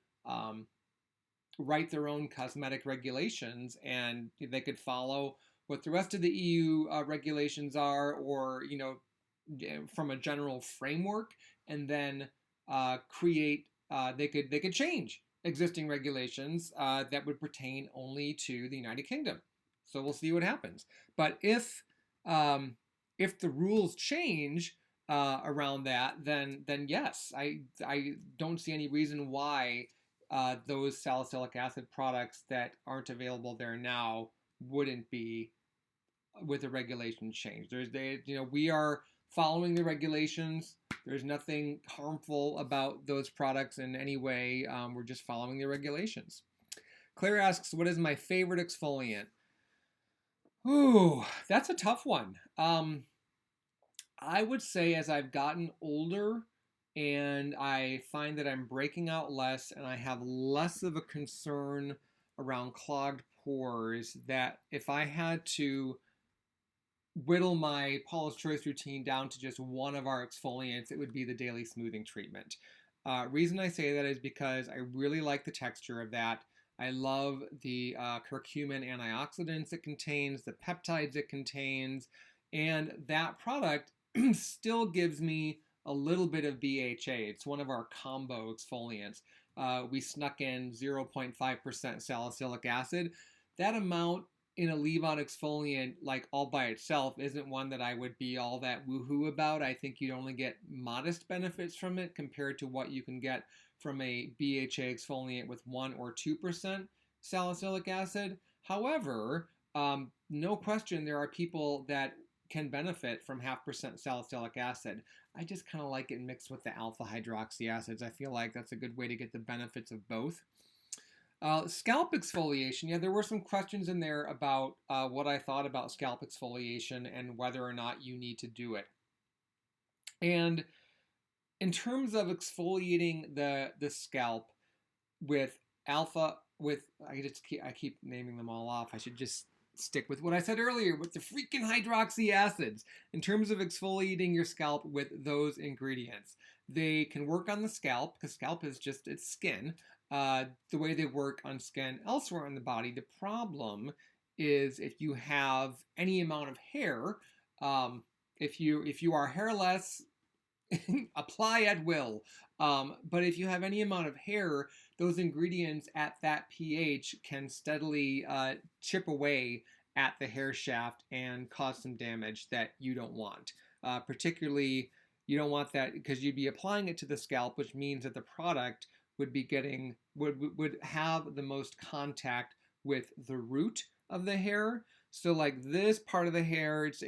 write their own cosmetic regulations, and they could follow what the rest of the EU regulations are, or from a general framework, and then create. They could change existing regulations that would pertain only to the United Kingdom. So we'll see what happens. But if the rules change around that, then yes, I don't see any reason why those salicylic acid products that aren't available there now wouldn't be with the regulation change. We are following the regulations. There's nothing harmful about those products in any way. We're just following the regulations. Claire asks, what is my favorite exfoliant? Ooh, that's a tough one. I would say as I've gotten older and I find that I'm breaking out less and I have less of a concern around clogged pores, that if I had to whittle my Paula's Choice routine down to just one of our exfoliants, it would be the daily smoothing treatment. Reason I say that is because I really like the texture of that. I love the curcumin antioxidants it contains, the peptides it contains, and that product still gives me a little bit of BHA. It's one of our combo exfoliants. We snuck in 0.5% salicylic acid. That amount in a leave-on exfoliant, like all by itself, isn't one that I would be all that woohoo about. I think you'd only get modest benefits from it compared to what you can get from a BHA exfoliant with 1 or 2% salicylic acid. However, no question there are people that can benefit from 0.5% salicylic acid. I just kind of like it mixed with the alpha hydroxy acids. I feel like that's a good way to get the benefits of both. Scalp exfoliation. Yeah, there were some questions in there about what I thought about scalp exfoliation and whether or not you need to do it. And in terms of exfoliating the scalp with I keep naming them all off. I should just stick with what I said earlier with the freaking hydroxy acids. In terms of exfoliating your scalp with those ingredients, they can work on the scalp because scalp is just its skin. The way they work on skin elsewhere in the body. The problem is if you have any amount of hair, if you are hairless, apply at will. But if you have any amount of hair, those ingredients at that pH can steadily chip away at the hair shaft and cause some damage that you don't want. Particularly, you don't want that because you'd be applying it to the scalp, which means that the product would have the most contact with the root of the hair. So like this part of the hair, it's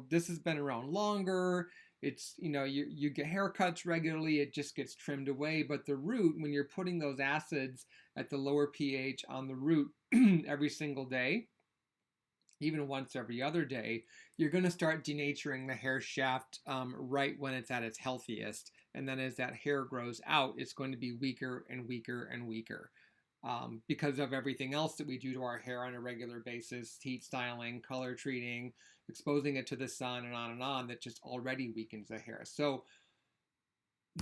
this has been around longer. It's you get haircuts regularly, it just gets trimmed away. But the root, when you're putting those acids at the lower pH on the root every single day, even once every other day, you're going to start denaturing the hair shaft right when it's at its healthiest. And then as that hair grows out, it's going to be weaker and weaker and weaker because of everything else that we do to our hair on a regular basis, heat styling, color treating, exposing it to the sun, and on, that just already weakens the hair. So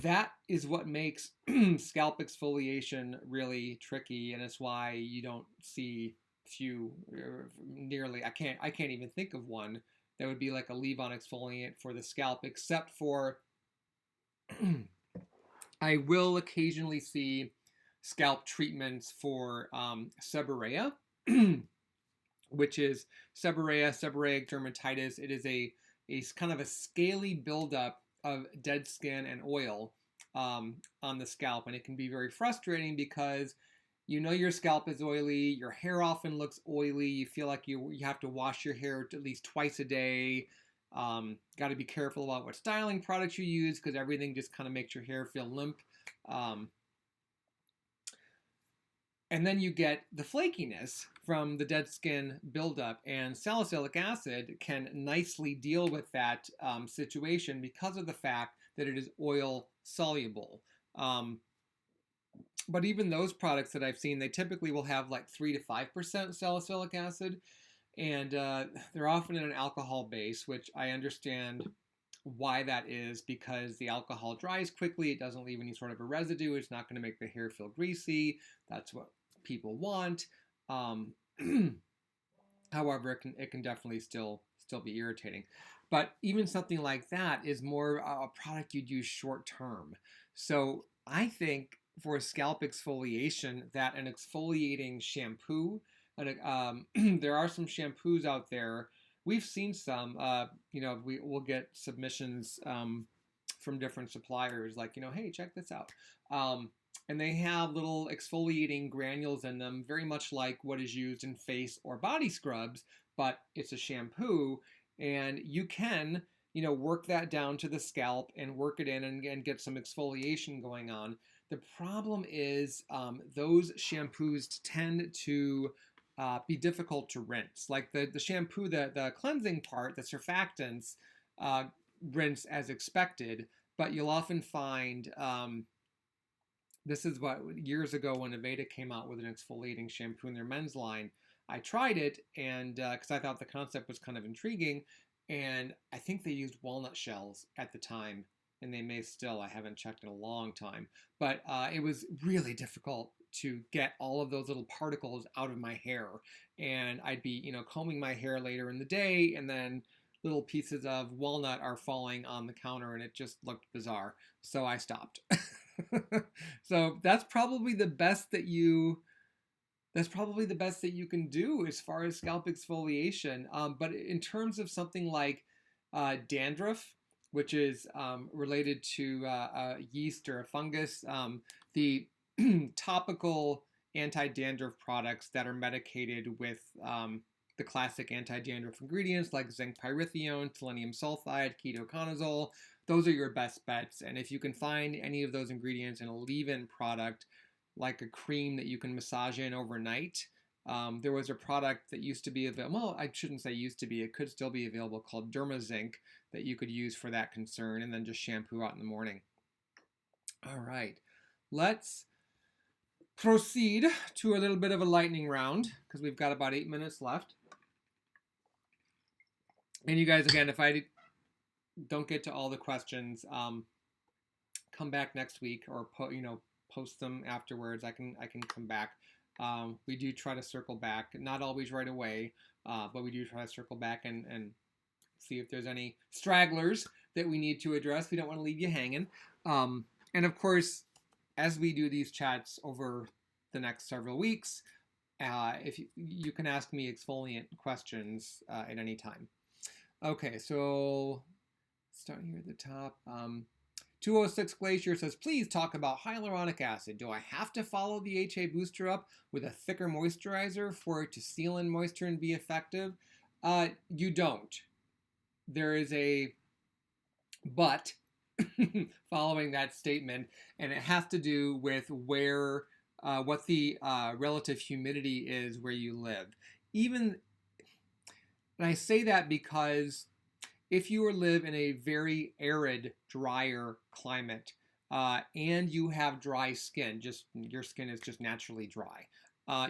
that is what makes scalp exfoliation really tricky, and it's why you don't see nearly, I can't even think of one that would be like a leave-on exfoliant for the scalp, except for I will occasionally see scalp treatments for seborrhea, which is seborrheic dermatitis. It is a kind of a scaly buildup of dead skin and oil on the scalp, and it can be very frustrating because your scalp is oily, your hair often looks oily, you feel like you have to wash your hair at least twice a day. Got to be careful about what styling products you use because everything just kind of makes your hair feel limp. And then you get the flakiness from the dead skin buildup, and salicylic acid can nicely deal with that situation because of the fact that it is oil soluble. But even those products that I've seen, they typically will have like 3 to 5% salicylic acid, and they're often in an alcohol base, which I understand why that is, because the alcohol dries quickly, it doesn't leave any sort of a residue, it's not going to make the hair feel greasy. That's what people want. However, it can definitely still be irritating. But even something like that is more a product you'd use short term. So I think for scalp exfoliation that an exfoliating shampoo, there are some shampoos out there. We've seen some, we'll get submissions from different suppliers like, hey, check this out. and they have little exfoliating granules in them, very much like what is used in face or body scrubs, but it's a shampoo, and you can, work that down to the scalp and work it in and get some exfoliation going on. The problem is those shampoos tend to be difficult to rinse. Like the shampoo, the cleansing part, the surfactants, rinse as expected, but you'll often find this is what years ago when Aveda came out with an exfoliating shampoo in their men's line. I tried it, and because I thought the concept was kind of intriguing, and I think they used walnut shells at the time, and they may still. I haven't checked in a long time, but it was really difficult to get all of those little particles out of my hair, and I'd be combing my hair later in the day, and then little pieces of walnut are falling on the counter, and it just looked bizarre. So I stopped. So that's probably the best that you can do as far as scalp exfoliation. But in terms of something like dandruff, which is related to yeast or a fungus, the topical anti-dandruff products that are medicated with the classic anti-dandruff ingredients like zinc pyrithione, selenium sulfide, ketoconazole, those are your best bets. And if you can find any of those ingredients in a leave-in product, like a cream that you can massage in overnight, there was a product that used to be available, well, I shouldn't say used to be, it could still be available, called DermaZinc, that you could use for that concern, and then just shampoo out in the morning. All right, let's proceed to a little bit of a lightning round, because we've got about 8 minutes left. And you guys, again, if I don't get to all the questions, come back next week, or post them afterwards. I can come back. We do try to circle back, not always right away, but we do try to circle back and see if there's any stragglers that we need to address. We don't want to leave you hanging. And of course, as we do these chats over the next several weeks, if you can ask me exfoliant questions at any time. Okay, so starting here at the top. 206 Glacier says, please talk about hyaluronic acid. Do I have to follow the HA booster up with a thicker moisturizer for it to seal in moisture and be effective? You don't. There is a but following that statement, and it has to do with where, what the relative humidity is where you live. And I say that because if you live in a very arid, drier climate, and you have dry skin, your skin is just naturally dry,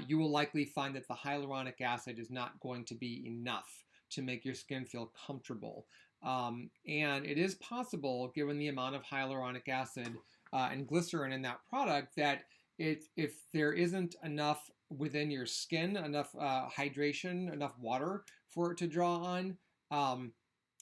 you will likely find that the hyaluronic acid is not going to be enough to make your skin feel comfortable. And it is possible, given the amount of hyaluronic acid and glycerin in that product, that if there isn't enough within your skin, enough hydration, enough water for it to draw on,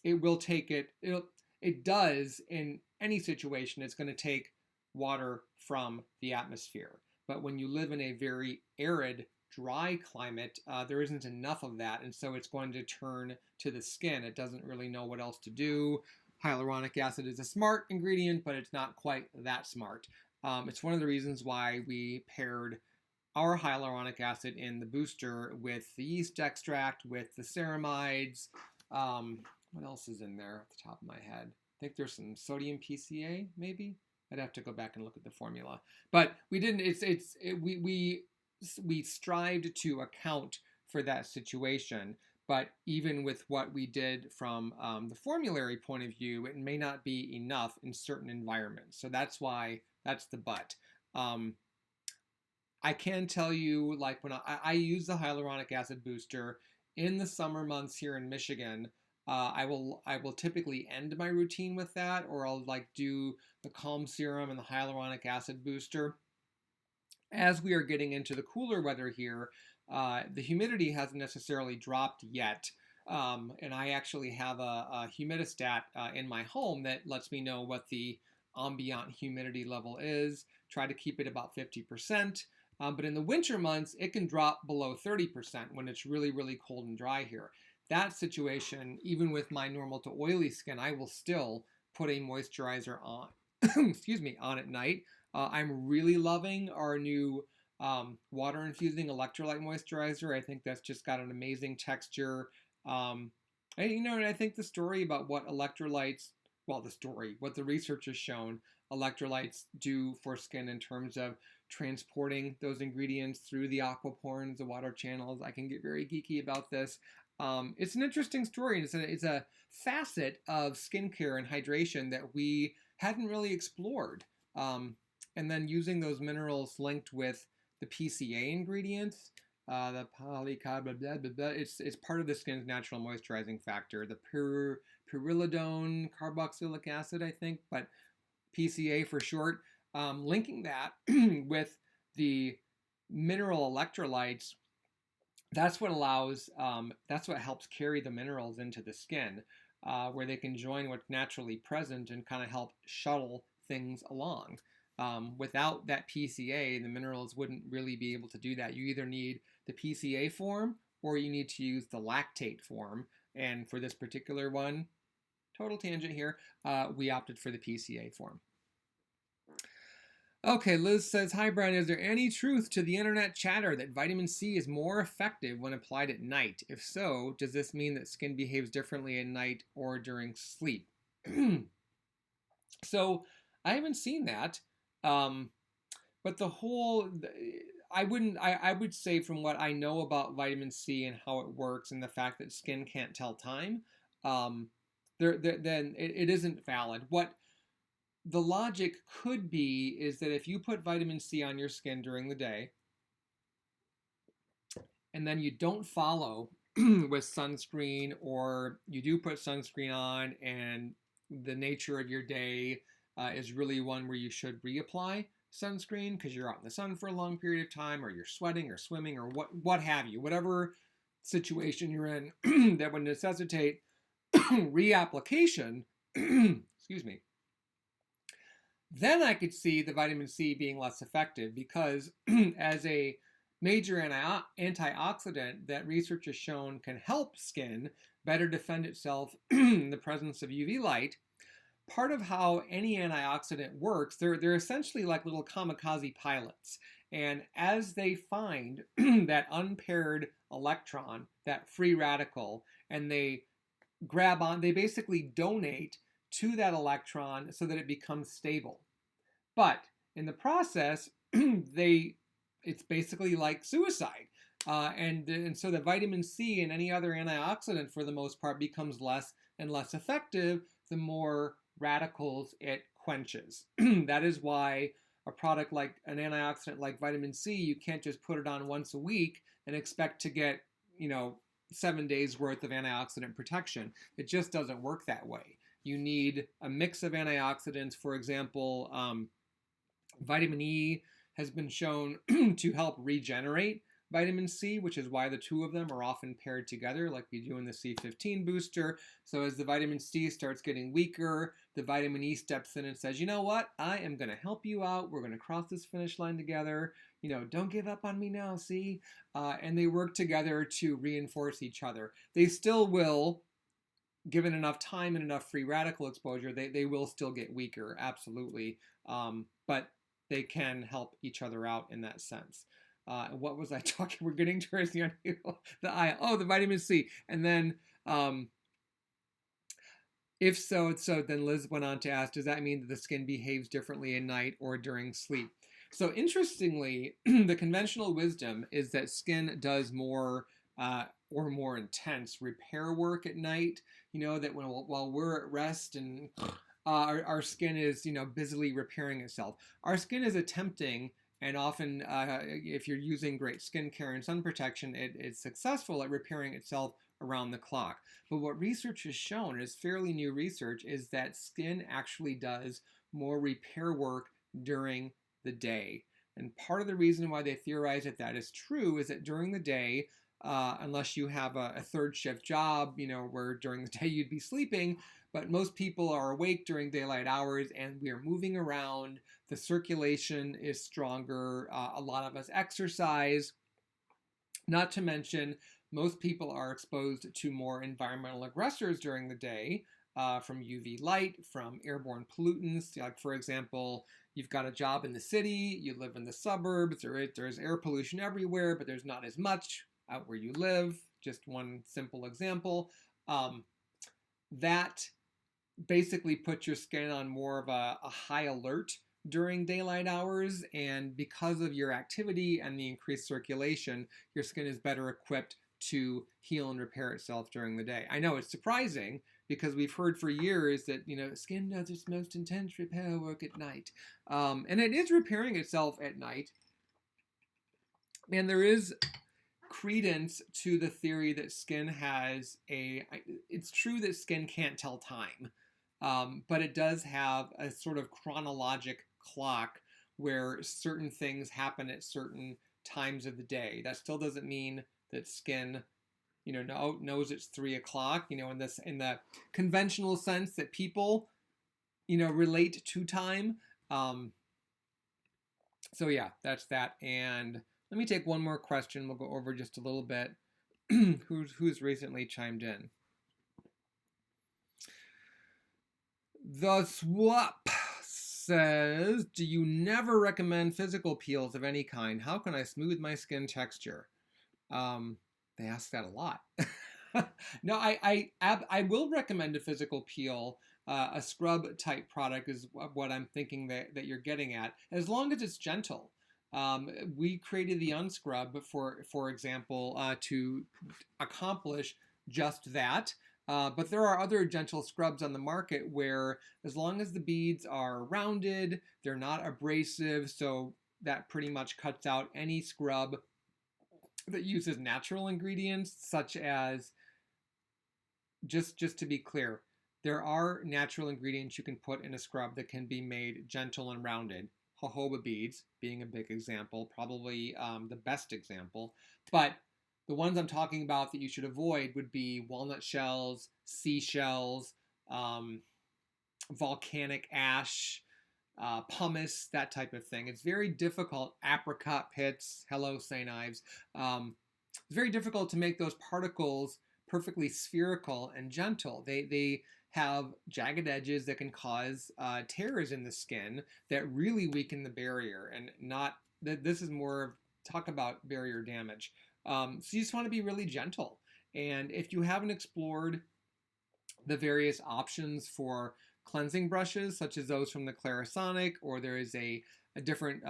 it will take it does in any situation. It's going to take water from the atmosphere. But when you live in a very arid, dry climate, there isn't enough of that, and so it's going to turn to the skin. It doesn't really know what else to do. Hyaluronic acid is a smart ingredient, but it's not quite that smart. It's one of the reasons why we paired our hyaluronic acid in the booster with the yeast extract, with the ceramides. What else is in there off the top of my head? I think there's some sodium PCA, maybe. I'd have to go back and look at the formula. But we didn't. We strived to account for that situation. But even with what we did from the formulary point of view, it may not be enough in certain environments. So that's why that's the but. I can tell you, like when I use the hyaluronic acid booster in the summer months here in Michigan, I will typically end my routine with that, or I'll do the Calm Serum and the hyaluronic acid booster. As we are getting into the cooler weather here, the humidity hasn't necessarily dropped yet, and I actually have a humidistat in my home that lets me know what the ambient humidity level is. Try to keep it about 50%. But in the winter months, it can drop below 30% when it's really, really cold and dry here. That situation, even with my normal to oily skin, I will still put a moisturizer on, excuse me, on at night. I'm really loving our new water infusing electrolyte moisturizer. I think that's just got an amazing texture. And I think the story about what electrolytes, well, what the research has shown electrolytes do for skin in terms of transporting those ingredients through the aquaporins, the water channels. I can get very geeky about this. It's an interesting story. It's a facet of skincare and hydration that we hadn't really explored. And then using those minerals linked with the PCA ingredients, the polycarbonate, it's part of the skin's natural moisturizing factor, the pyrrolidone carboxylic acid, I think, but PCA for short. Linking that with the mineral electrolytes, that's what helps carry the minerals into the skin, where they can join what's naturally present and kind of help shuttle things along. Without that PCA, the minerals wouldn't really be able to do that. You either need the PCA form or you need to use the lactate form. And for this particular one, total tangent here, we opted for the PCA form. Okay, Liz says, hi Brian, is there any truth to the internet chatter that vitamin C is more effective when applied at night? If so, does this mean that skin behaves differently at night or during sleep? So I haven't seen that. But I would say from what I know about vitamin C and how it works and the fact that skin can't tell time, then it isn't valid. What the logic could be is that if you put vitamin C on your skin during the day and then you don't follow with sunscreen, or you do put sunscreen on and the nature of your day is really one where you should reapply sunscreen because you're out in the sun for a long period of time, or you're sweating or swimming or what have you, whatever situation you're in that would necessitate reapplication, excuse me, then I could see the vitamin C being less effective because as a major antioxidant that research has shown can help skin better defend itself in the presence of UV light, part of how any antioxidant works, they're essentially like little kamikaze pilots. And as they find that unpaired electron, that free radical, and they basically donate to that electron so that it becomes stable. But in the process, it's basically like suicide. And so the vitamin C and any other antioxidant, for the most part, becomes less and less effective the more radicals it quenches. That is why a product like an antioxidant like vitamin C, you can't just put it on once a week and expect to get, 7 days worth of antioxidant protection. It just doesn't work that way. You need a mix of antioxidants. For example, vitamin E has been shown to help regenerate vitamin C, which is why the two of them are often paired together like we do in the C15 booster. So as the vitamin C starts getting weaker, the vitamin E steps in and says, you know what, I am going to help you out. We're going to cross this finish line together. Don't give up on me now, see? And they work together to reinforce each other. They still will, given enough time and enough free radical exposure, they will still get weaker, absolutely. But they can help each other out in that sense. What was I talking? We're getting towards the end. The vitamin C. And then, if so, then Liz went on to ask, does that mean that the skin behaves differently at night or during sleep? So interestingly, the conventional wisdom is that skin does more or more intense repair work at night. That while we're at rest and our skin is, busily repairing itself. Our skin is attempting, and often if you're using great skincare and sun protection, it's successful at repairing itself around the clock. But what research has shown, is fairly new research, is that skin actually does more repair work during the day. And part of the reason why they theorize that is true is that during the day, unless you have a third shift job, where during the day you'd be sleeping, but most people are awake during daylight hours and we are moving around. The circulation is stronger. A lot of us exercise. Not to mention, most people are exposed to more environmental aggressors during the day, from UV light, from airborne pollutants. Like, for example, you've got a job in the city, you live in the suburbs, there's air pollution everywhere, but there's not as much out where you live. Just one simple example. That basically puts your skin on more of a high alert during daylight hours, and because of your activity and the increased circulation, your skin is better equipped to heal and repair itself during the day. I know it's surprising because we've heard for years that, skin does its most intense repair work at night. And it is repairing itself at night. And there is credence to the theory that skin has it's true that skin can't tell time, but it does have a sort of chronologic clock where certain things happen at certain times of the day. That still doesn't mean that skin, knows it's 3 o'clock, in the conventional sense that people, relate to time. So yeah, that's that. And let me take one more question. We'll go over just a little bit. Who's recently chimed in? The Swap says, do you never recommend physical peels of any kind? How can I smooth my skin texture? They ask that a lot. No, I will recommend a physical peel. A scrub type product is what I'm thinking that you're getting at, as long as it's gentle. We created the unscrub, for example, to accomplish just that. But there are other gentle scrubs on the market where, as long as the beads are rounded, they're not abrasive, so that pretty much cuts out any scrub that uses natural ingredients, such as, just to be clear, there are natural ingredients you can put in a scrub that can be made gentle and rounded. Jojoba beads being a big example, probably the best example. But the ones I'm talking about that you should avoid would be walnut shells, seashells, volcanic ash, pumice, that type of thing. It's very difficult. Apricot pits, hello, St. Ives. It's very difficult to make those particles perfectly spherical and gentle. They have jagged edges that can cause tears in the skin that really weaken the barrier, and not that this is more of talk about barrier damage. So you just want to be really gentle. And if you haven't explored the various options for cleansing brushes, such as those from the Clarisonic, or there is a different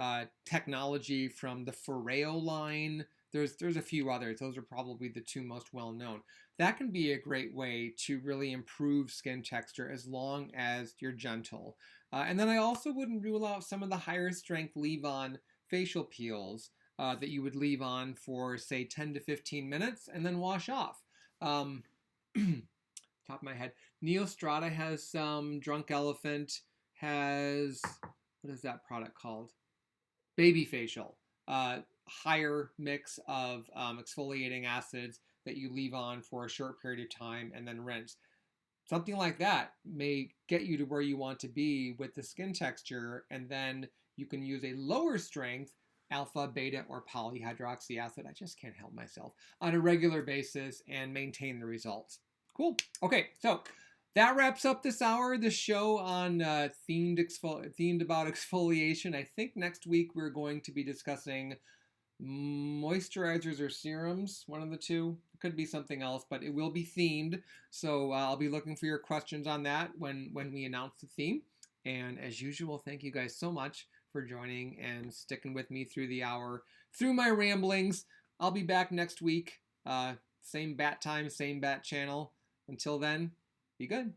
technology from the Foreo line, there's a few others. Those are probably the two most well known. That can be a great way to really improve skin texture as long as you're gentle. And then I also wouldn't rule out some of the higher strength leave-on facial peels that you would leave on for, say, 10 to 15 minutes and then wash off. Top of my head. Neostrata has some. Drunk Elephant has, what is that product called? Baby Facial. Higher mix of exfoliating acids that you leave on for a short period of time and then rinse. Something like that may get you to where you want to be with the skin texture, and then you can use a lower strength alpha, beta, or polyhydroxy acid, I just can't help myself, on a regular basis and maintain the results. Cool. Okay, so that wraps up this hour, the show on themed about exfoliation. I think next week we're going to be discussing moisturizers or serums, one of the two. It could be something else, but it will be themed. So I'll be looking for your questions on that when we announce the theme. And as usual, thank you guys so much for joining and sticking with me through the hour, through my ramblings. I'll be back next week. Same bat time, same bat channel. Until then, be good.